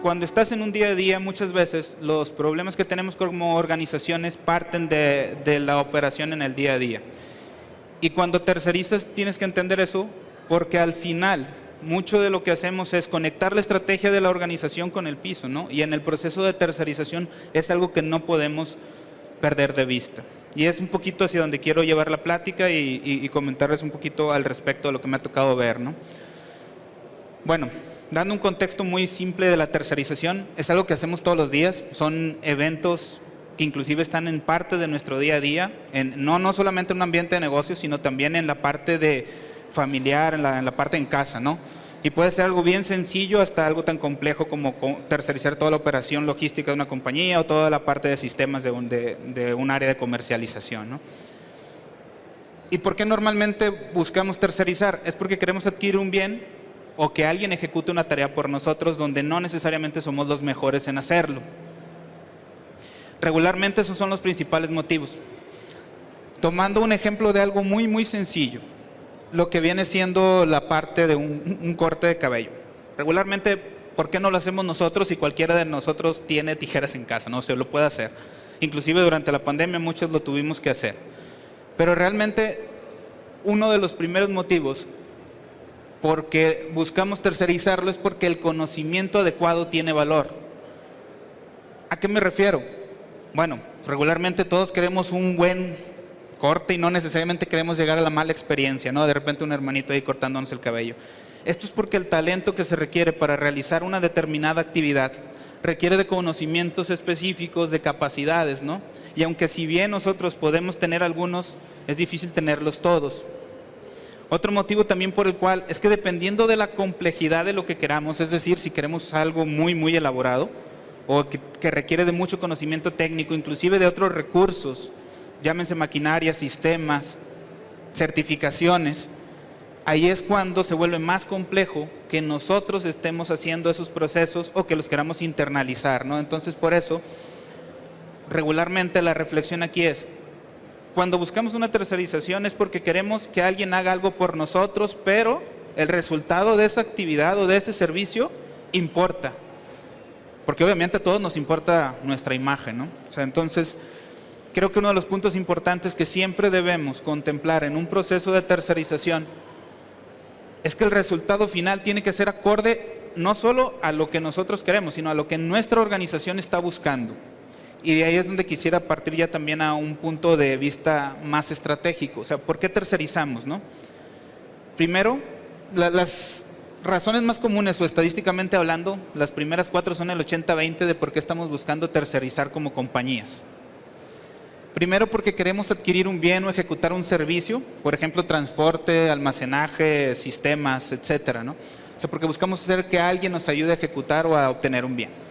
cuando estás en un día a día, muchas veces los problemas que tenemos como organizaciones parten de la operación en el día a día. Y cuando tercerizas tienes que entender eso, porque al final mucho de lo que hacemos es conectar la estrategia de la organización con el piso, ¿no? Y en el proceso de tercerización es algo que no podemos perder de vista. Y es un poquito hacia donde quiero llevar la plática y comentarles un poquito al respecto de lo que me ha tocado ver, ¿no? Bueno, dando un contexto muy simple de la tercerización, es algo que hacemos todos los días, son eventos que inclusive están en parte de nuestro día a día, no solamente en un ambiente de negocios, sino también en la parte de familiar, en la parte en casa, ¿no? Y puede ser algo bien sencillo hasta algo tan complejo como tercerizar toda la operación logística de una compañía o toda la parte de sistemas de un área de comercialización, ¿no? ¿Y por qué normalmente buscamos tercerizar? Es porque queremos adquirir un bien o que alguien ejecute una tarea por nosotros donde no necesariamente somos los mejores en hacerlo. Regularmente esos son los principales motivos. Tomando un ejemplo de algo muy, muy sencillo, lo que viene siendo la parte de un corte de cabello. Regularmente, ¿por qué no lo hacemos nosotros si cualquiera de nosotros tiene tijeras en casa? No se lo puede hacer. Inclusive durante la pandemia muchos lo tuvimos que hacer. Pero realmente uno de los primeros motivos porque buscamos tercerizarlo es porque el conocimiento adecuado tiene valor. ¿A qué me refiero? Bueno, regularmente todos queremos un buen corte y no necesariamente queremos llegar a la mala experiencia, ¿no? De repente un hermanito ahí cortándonos el cabello. Esto es porque el talento que se requiere para realizar una determinada actividad requiere de conocimientos específicos, de capacidades, ¿no? Y aunque si bien nosotros podemos tener algunos, es difícil tenerlos todos. Otro motivo también por el cual es que dependiendo de la complejidad de lo que queramos, es decir, si queremos algo muy, muy elaborado o que requiere de mucho conocimiento técnico, inclusive de otros recursos, llámense maquinaria, sistemas, certificaciones, ahí es cuando se vuelve más complejo que nosotros estemos haciendo esos procesos o que los queramos internalizar, ¿no? Entonces, por eso, regularmente la reflexión aquí es, cuando buscamos una tercerización es porque queremos que alguien haga algo por nosotros, pero el resultado de esa actividad o de ese servicio importa. Porque obviamente a todos nos importa nuestra imagen, ¿no? O sea, entonces, creo que uno de los puntos importantes que siempre debemos contemplar en un proceso de tercerización es que el resultado final tiene que ser acorde no solo a lo que nosotros queremos, sino a lo que nuestra organización está buscando. Y de ahí es donde quisiera partir ya también a un punto de vista más estratégico. O sea, ¿por qué tercerizamos, no? Primero, las razones más comunes o estadísticamente hablando, las primeras 4 son el 80-20 de por qué estamos buscando tercerizar como compañías. Primero porque queremos adquirir un bien o ejecutar un servicio, por ejemplo, transporte, almacenaje, sistemas, etcétera, ¿no? O sea, porque buscamos hacer que alguien nos ayude a ejecutar o a obtener un bien.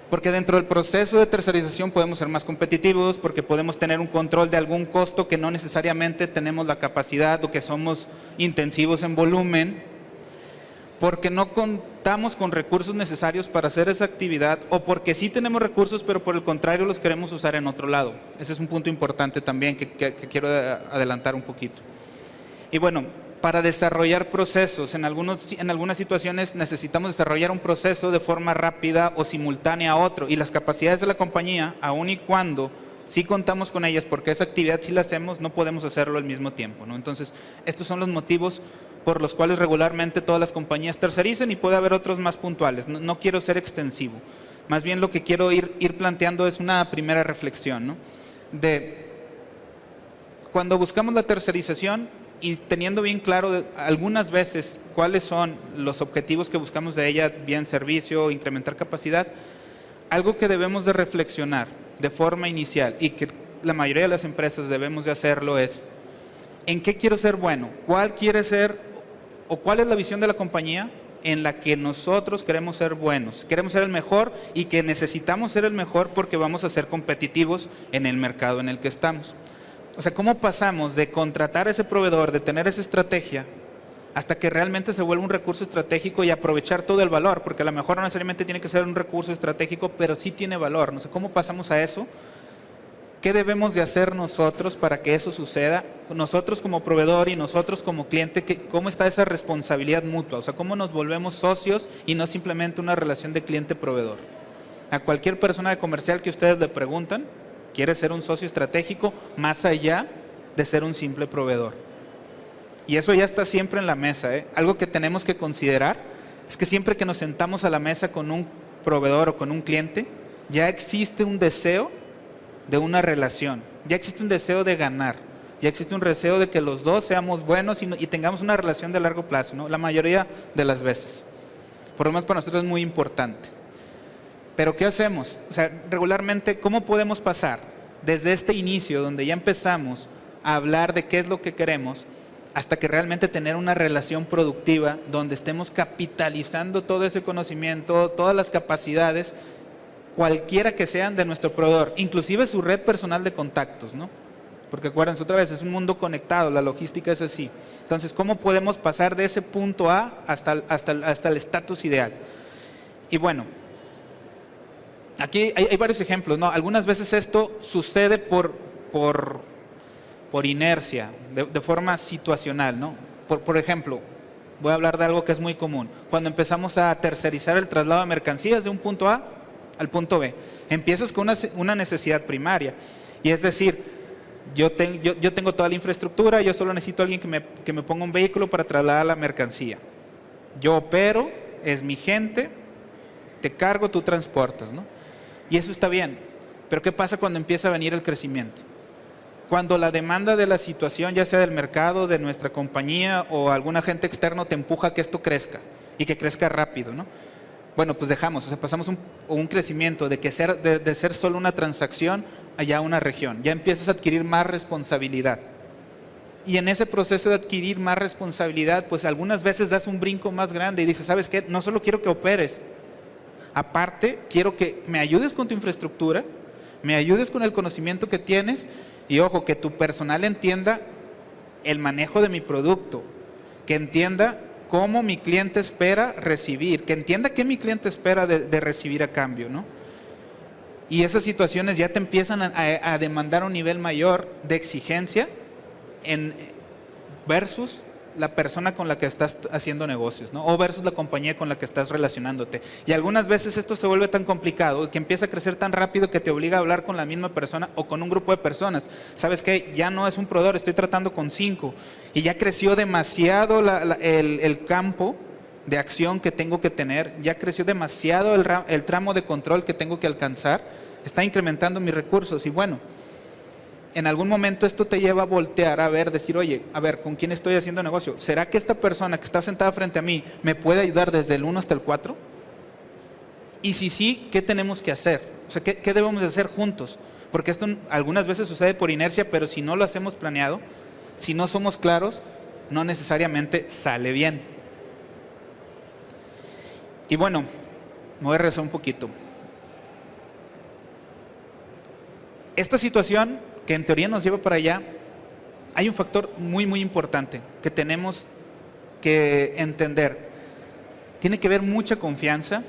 Porque dentro del proceso de tercerización podemos ser más competitivos, porque podemos tener un control de algún costo que no necesariamente tenemos la capacidad o que somos intensivos en volumen, porque no contamos con recursos necesarios para hacer esa actividad o porque sí tenemos recursos, pero por el contrario los queremos usar en otro lado. Ese es un punto importante también que quiero adelantar un poquito. Y bueno, para desarrollar procesos, en algunas situaciones necesitamos desarrollar un proceso de forma rápida o simultánea a otro, y las capacidades de la compañía, aun y cuando sí contamos con ellas, porque esa actividad sí la hacemos, no podemos hacerlo al mismo tiempo, ¿no? Entonces, estos son los motivos por los cuales regularmente todas las compañías tercerizan, y puede haber otros más puntuales. No quiero ser extensivo, más bien lo que quiero ir planteando es una primera reflexión, ¿no? De cuando buscamos la tercerización y teniendo bien claro algunas veces cuáles son los objetivos que buscamos de ella, bien servicio, incrementar capacidad, algo que debemos de reflexionar de forma inicial y que la mayoría de las empresas debemos de hacerlo es, ¿en qué quiero ser bueno? ¿Cuál quiere ser o cuál es la visión de la compañía en la que nosotros queremos ser buenos? Queremos ser el mejor y que necesitamos ser el mejor porque vamos a ser competitivos en el mercado en el que estamos. O sea, ¿cómo pasamos de contratar a ese proveedor, de tener esa estrategia, hasta que realmente se vuelva un recurso estratégico y aprovechar todo el valor? Porque a lo mejor no necesariamente tiene que ser un recurso estratégico, pero sí tiene valor. No sé, ¿cómo pasamos a eso? ¿Qué debemos de hacer nosotros para que eso suceda? Nosotros como proveedor y nosotros como cliente, ¿cómo está esa responsabilidad mutua? O sea, ¿cómo nos volvemos socios y no simplemente una relación de cliente-proveedor? A cualquier persona de comercial que ustedes le preguntan, quiere ser un socio estratégico más allá de ser un simple proveedor. Y eso ya está siempre en la mesa, ¿eh? Algo que tenemos que considerar es que siempre que nos sentamos a la mesa con un proveedor o con un cliente, ya existe un deseo de una relación, ya existe un deseo de ganar, ya existe un deseo de que los dos seamos buenos y tengamos una relación de largo plazo, ¿no? La mayoría de las veces. Por lo menos para nosotros es muy importante. Pero ¿qué hacemos? O sea, regularmente, ¿cómo podemos pasar desde este inicio, donde ya empezamos a hablar de qué es lo que queremos, hasta que realmente tener una relación productiva, donde estemos capitalizando todo ese conocimiento, todas las capacidades, cualquiera que sean de nuestro proveedor, inclusive su red personal de contactos, ¿no? Porque acuérdense otra vez, es un mundo conectado, la logística es así. Entonces, ¿cómo podemos pasar de ese punto A hasta el estatus ideal? Y bueno, aquí hay varios ejemplos, ¿no? Algunas veces esto sucede por inercia, de forma situacional, ¿no? Por ejemplo, voy a hablar de algo que es muy común. Cuando empezamos a tercerizar el traslado de mercancías de un punto A al punto B, empiezas con una necesidad primaria, y es decir, yo tengo toda la infraestructura, yo solo necesito a alguien que me ponga un vehículo para trasladar la mercancía. Yo opero, es mi gente, te cargo, tú transportas, ¿no? Y eso está bien, pero ¿qué pasa cuando empieza a venir el crecimiento? Cuando la demanda de la situación, ya sea del mercado, de nuestra compañía o algún agente externo te empuja a que esto crezca y que crezca rápido, ¿no? Bueno, pues dejamos, o sea, pasamos un crecimiento de ser solo una transacción allá a una región. Ya empiezas a adquirir más responsabilidad. Y en ese proceso de adquirir más responsabilidad, pues algunas veces das un brinco más grande y dices, ¿sabes qué? No solo quiero que operes, aparte quiero que me ayudes con tu infraestructura, me ayudes con el conocimiento que tienes y ojo, que tu personal entienda el manejo de mi producto, que entienda cómo mi cliente espera recibir, que entienda qué mi cliente espera de recibir a cambio, ¿no? Y esas situaciones ya te empiezan a demandar un nivel mayor de exigencia versus la persona con la que estás haciendo negocios, ¿no? O versus la compañía con la que estás relacionándote. Y algunas veces esto se vuelve tan complicado que empieza a crecer tan rápido que te obliga a hablar con la misma persona o con un grupo de personas. ¿Sabes qué? Ya no es un proveedor, estoy tratando con 5 y ya creció demasiado el campo de acción que tengo que tener, ya creció demasiado el tramo de control que tengo que alcanzar, está incrementando mis recursos y bueno, en algún momento esto te lleva a voltear a ver, decir, oye, a ver, ¿con quién estoy haciendo negocio? ¿Será que esta persona que está sentada frente a mí me puede ayudar desde el 1 hasta el 4? Y si sí, ¿qué tenemos que hacer? O sea, ¿qué debemos de hacer juntos? Porque esto algunas veces sucede por inercia, pero si no lo hacemos planeado, si no somos claros, no necesariamente sale bien. Y bueno, me voy a regresar un poquito. Esta situación que en teoría nos lleva para allá, hay un factor muy muy importante que tenemos que entender. Tiene que ver mucha confianza,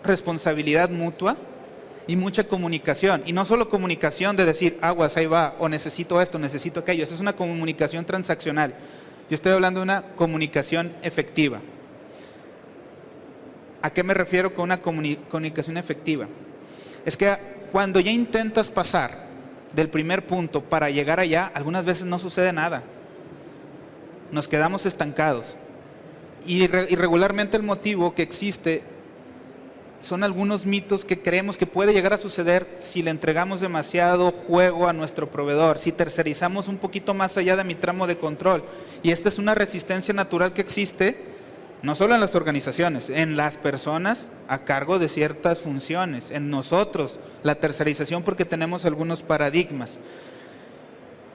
responsabilidad mutua y mucha comunicación. Y no solo comunicación de decir, aguas, ahí va, o necesito esto, necesito aquello. Esa es una comunicación transaccional. Yo estoy hablando de una comunicación efectiva. ¿A qué me refiero con una comunicación efectiva? Es que cuando ya intentas pasar del primer punto para llegar allá, algunas veces no sucede nada. Nos quedamos estancados. Y regularmente el motivo que existe son algunos mitos que creemos que puede llegar a suceder si le entregamos demasiado juego a nuestro proveedor, si tercerizamos un poquito más allá de mi tramo de control. Y esta es una resistencia natural que existe no solo en las organizaciones, en las personas a cargo de ciertas funciones, en nosotros, la tercerización porque tenemos algunos paradigmas.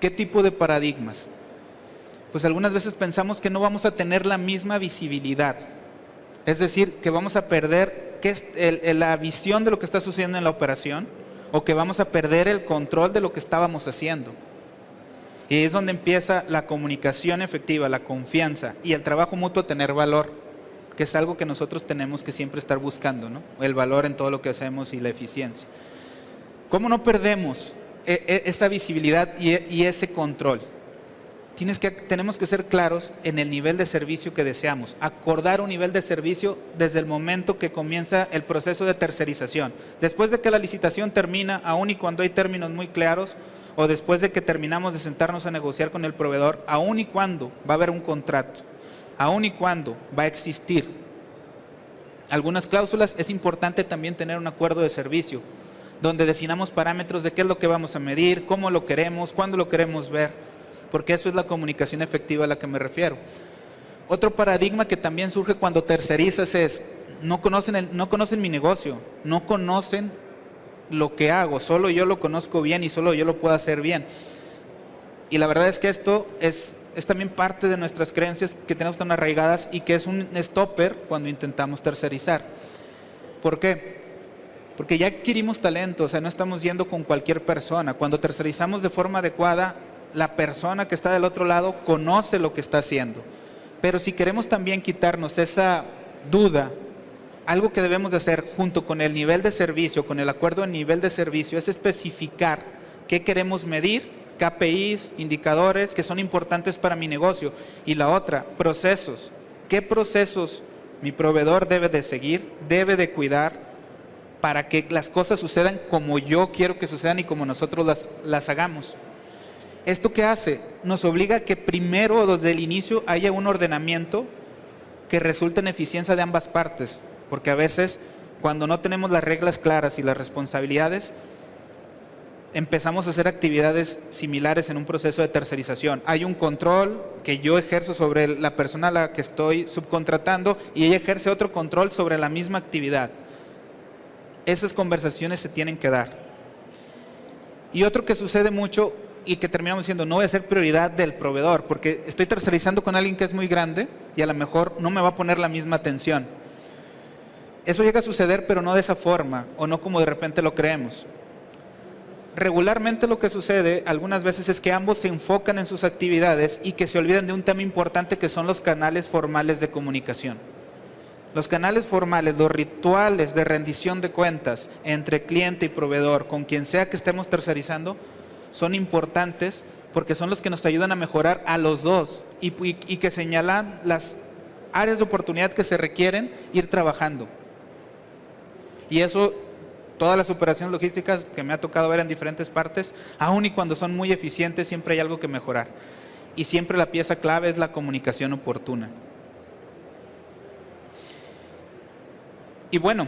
¿Qué tipo de paradigmas? Pues algunas veces pensamos que no vamos a tener la misma visibilidad, es decir, que vamos a perder la visión de lo que está sucediendo en la operación o que vamos a perder el control de lo que estábamos haciendo. Y es donde empieza la comunicación efectiva, la confianza y el trabajo mutuo a tener valor, que es algo que nosotros tenemos que siempre estar buscando, ¿no? El valor en todo lo que hacemos y la eficiencia. ¿Cómo no perdemos esa visibilidad y ese control? Tenemos que ser claros en el nivel de servicio que deseamos, acordar un nivel de servicio desde el momento que comienza el proceso de tercerización. Después de que la licitación termina, aun y cuando hay términos muy claros, o después de que terminamos de sentarnos a negociar con el proveedor, aun y cuando va a haber un contrato, aun y cuando va a existir algunas cláusulas, es importante también tener un acuerdo de servicio, donde definamos parámetros de qué es lo que vamos a medir, cómo lo queremos, cuándo lo queremos ver, porque eso es la comunicación efectiva a la que me refiero. Otro paradigma que también surge cuando tercerizas es, no conocen mi negocio, no conocen lo que hago, solo yo lo conozco bien y solo yo lo puedo hacer bien. Y la verdad es que esto es también parte de nuestras creencias que tenemos tan arraigadas y que es un stopper cuando intentamos tercerizar. ¿Por qué? Porque ya adquirimos talento, o sea, no estamos yendo con cualquier persona. Cuando tercerizamos de forma adecuada, la persona que está del otro lado conoce lo que está haciendo. Pero si queremos también quitarnos esa duda, algo que debemos de hacer junto con el nivel de servicio, con el acuerdo de nivel de servicio, es especificar qué queremos medir, KPIs, indicadores que son importantes para mi negocio. Y la otra, procesos. ¿Qué procesos mi proveedor debe de seguir, debe de cuidar para que las cosas sucedan como yo quiero que sucedan y como nosotros las hagamos? ¿Esto qué hace? Nos obliga a que primero, desde el inicio, haya un ordenamiento que resulte en eficiencia de ambas partes, porque a veces, cuando no tenemos las reglas claras y las responsabilidades, empezamos a hacer actividades similares en un proceso de tercerización. Hay un control que yo ejerzo sobre la persona a la que estoy subcontratando y ella ejerce otro control sobre la misma actividad. Esas conversaciones se tienen que dar. Y otro que sucede mucho y que terminamos diciendo, no voy a ser prioridad del proveedor, porque estoy tercerizando con alguien que es muy grande y a lo mejor no me va a poner la misma atención. Eso llega a suceder, pero no de esa forma, o no como de repente lo creemos. Regularmente lo que sucede algunas veces es que ambos se enfocan en sus actividades y que se olvidan de un tema importante que son los canales formales de comunicación. Los canales formales, los rituales de rendición de cuentas entre cliente y proveedor, con quien sea que estemos tercerizando, son importantes porque son los que nos ayudan a mejorar a los dos y que señalan las áreas de oportunidad que se requieren ir trabajando. Y eso, todas las operaciones logísticas que me ha tocado ver en diferentes partes, aun y cuando son muy eficientes, siempre hay algo que mejorar. Y siempre la pieza clave es la comunicación oportuna. Y bueno,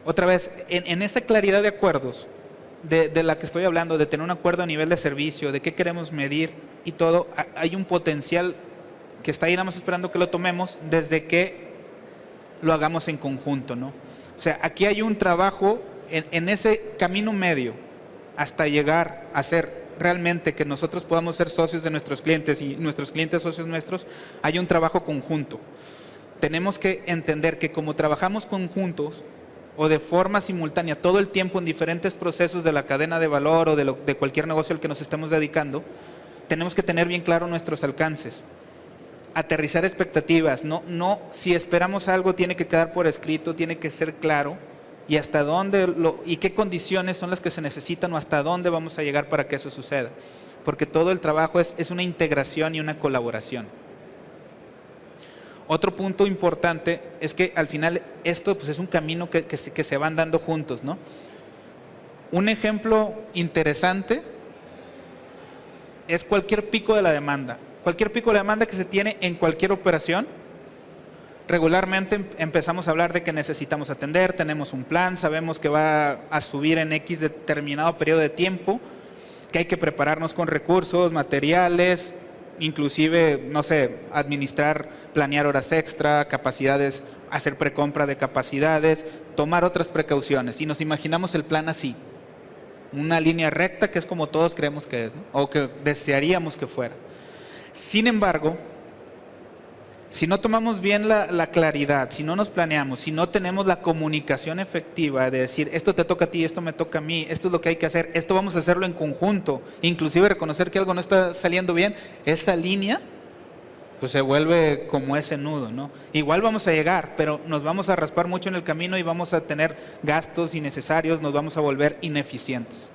otra vez, en esa claridad de acuerdos, de la que estoy hablando, de tener un acuerdo a nivel de servicio, de qué queremos medir y todo, hay un potencial que está ahí nada más esperando que lo tomemos desde que lo hagamos en conjunto, ¿no? O sea, aquí hay un trabajo en ese camino medio hasta llegar a ser realmente que nosotros podamos ser socios de nuestros clientes y nuestros clientes socios nuestros, hay un trabajo conjunto. Tenemos que entender que como trabajamos conjuntos o de forma simultánea todo el tiempo en diferentes procesos de la cadena de valor o de cualquier negocio al que nos estemos dedicando, tenemos que tener bien claro nuestros alcances, aterrizar expectativas, no si esperamos algo tiene que quedar por escrito, tiene que ser claro y hasta dónde y qué condiciones son las que se necesitan o hasta dónde vamos a llegar para que eso suceda, porque todo el trabajo es una integración y una colaboración. Otro punto importante es que al final esto pues es un camino que se van dando juntos, ¿no? Un ejemplo interesante es cualquier pico de la demanda. Cualquier pico de la demanda que se tiene en cualquier operación, regularmente empezamos a hablar de que necesitamos atender, tenemos un plan, sabemos que va a subir en X determinado periodo de tiempo, que hay que prepararnos con recursos, materiales, inclusive, no sé, administrar, planear horas extra, capacidades, hacer precompra de capacidades, tomar otras precauciones. Y nos imaginamos el plan así, una línea recta que es como todos creemos que es, ¿no? O que desearíamos que fuera. Sin embargo, si no tomamos bien la claridad, si no nos planeamos, si no tenemos la comunicación efectiva de decir esto te toca a ti, esto me toca a mí, esto es lo que hay que hacer, esto vamos a hacerlo en conjunto, inclusive reconocer que algo no está saliendo bien, esa línea pues se vuelve como ese nudo, ¿no? Igual vamos a llegar, pero nos vamos a raspar mucho en el camino y vamos a tener gastos innecesarios, nos vamos a volver ineficientes.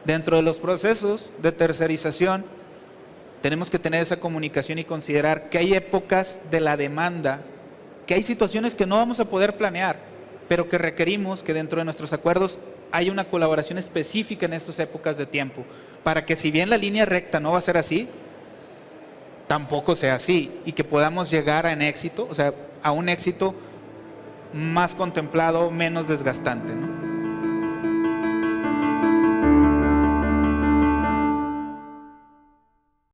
Dentro de los procesos de tercerización, tenemos que tener esa comunicación y considerar que hay épocas de la demanda, que hay situaciones que no vamos a poder planear, pero que requerimos que dentro de nuestros acuerdos haya una colaboración específica en estas épocas de tiempo, para que si bien la línea recta no va a ser así, tampoco sea así, y que podamos llegar a un éxito más contemplado, menos desgastante, ¿no?